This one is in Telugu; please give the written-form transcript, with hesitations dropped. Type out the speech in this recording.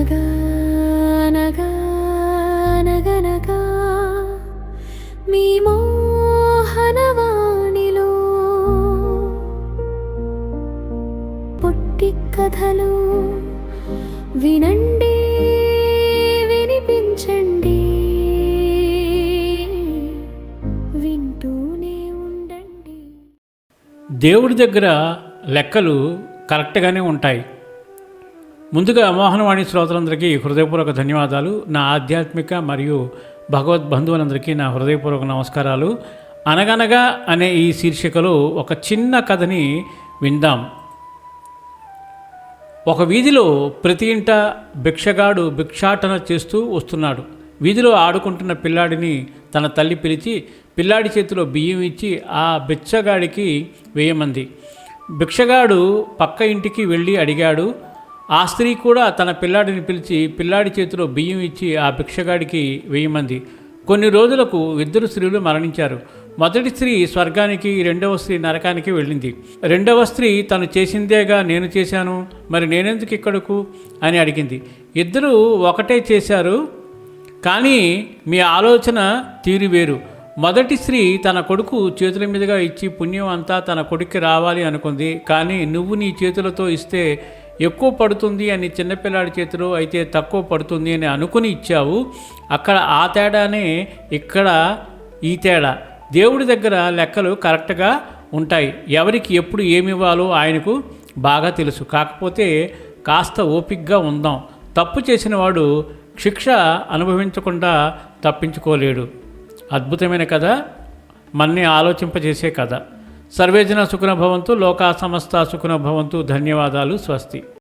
అనగా అనగా అనగనగా మీ మోహనవాణిలో పొట్టి కథలు వినండి, వినిపించండి, వింటూనే ఉండండి. దేవుడి దగ్గర లెక్కలు కరెక్ట్గానే ఉంటాయి. ముందుగా మోహనవాణి శ్రోతలందరికీ హృదయపూర్వక ధన్యవాదాలు. నా ఆధ్యాత్మిక మరియు భగవద్ బంధువులందరికీ నా హృదయపూర్వక నమస్కారాలు. అనగనగా అనే ఈ శీర్షికలో ఒక చిన్న కథని విందాం. ఒక వీధిలో ప్రతి ఇంట భిక్షగాడు భిక్షాటన చేస్తూ వస్తున్నాడు. వీధిలో ఆడుకుంటున్న పిల్లాడిని తన తల్లి పిలిచి పిల్లాడి చేతిలో బియ్యం ఇచ్చి ఆ బిచ్చగాడికి వేయమంది. భిక్షగాడు పక్క ఇంటికి వెళ్ళి అడిగాడు. ఆ స్త్రీ కూడా తన పిల్లాడిని పిలిచి పిల్లాడి చేతిలో బియ్యం ఇచ్చి ఆ భిక్షగాడికి వేయమంది. కొన్ని రోజులకు ఇద్దరు స్త్రీలు మరణించారు. మొదటి స్త్రీ స్వర్గానికి, రెండవ స్త్రీ నరకానికి వెళ్ళింది. రెండవ స్త్రీ తను చేసిందేగా నేను చేశాను, మరి నేనెందుకు ఇక్కడకు అని అడిగింది. ఇద్దరూ ఒకటే చేశారు, కానీ మీ ఆలోచన తీరు వేరు. మొదటి స్త్రీ తన కొడుకు చేతుల మీదుగా ఇచ్చి పుణ్యం అంతా తన కొడుక్కి రావాలి అనుకుంది, కానీ నువ్వు నీ చేతులతో ఇస్తే ఎక్కువ పడుతుంది అని చిన్నపిల్లాడి చేతిలో అయితే తక్కువ పడుతుంది అని అనుకుని ఇచ్చావు. అక్కడ ఆ తేడానే ఇక్కడ ఈ తేడా. దేవుడి దగ్గర లెక్కలు కరెక్ట్గా ఉంటాయి. ఎవరికి ఎప్పుడు ఏమివ్వాలో ఆయనకు బాగా తెలుసు. కాకపోతే కాస్త ఓపికగా ఉందాం. తప్పు చేసిన వాడు శిక్ష అనుభవించకుండా తప్పించుకోలేడు. అద్భుతమైన కథ, మన్ని ఆలోచింపజేసే కథ. సర్వేజన సుఖినో భవంతు, లోకా సమస్త సుఖినో భవంతు. ధన్యవాదాలు. స్వస్తి.